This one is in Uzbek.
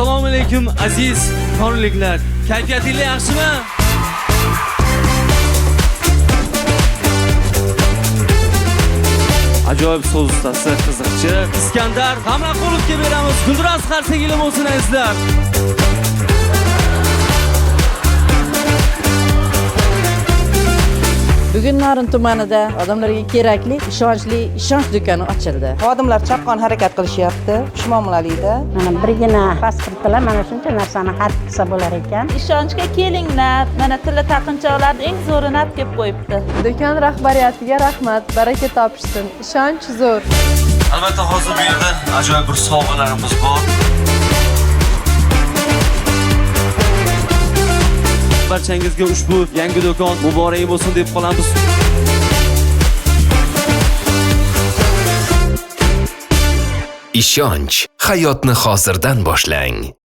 Assalomu alaykum aziz nurliklar. Kayfiyatingiz yaxshimi? Ajoyib so'z ustasi, qiziqchi Iskandar Hamraqulovga beramiz. Gulduros qarsakili bo'lsin azizlar. Bugun Narin tumanida odamlarga kerakli, ishonch do'koni ochildi. Xodimlar chaqqon harakat qilishyapti. Xushmuomalalida. Mana birgina pasportlar mana shuncha narsani xarid qilsa bo'lar ekan. Ishonchga kelinglar. Mana tilla taqinchoqlarning eng zo'rini olib kelib qo'yibdi. Do'kon rahbariyatiga rahmat, baraka topishsin. Ishonch zo'r. Albatta hozir bu yerda ajoyib bir sovg'alarimiz bor. Barchangizga ushbu yangi do'kon muborak bo'lsin deb qolamiz. Ishonch hayotni hozirdan boshlang.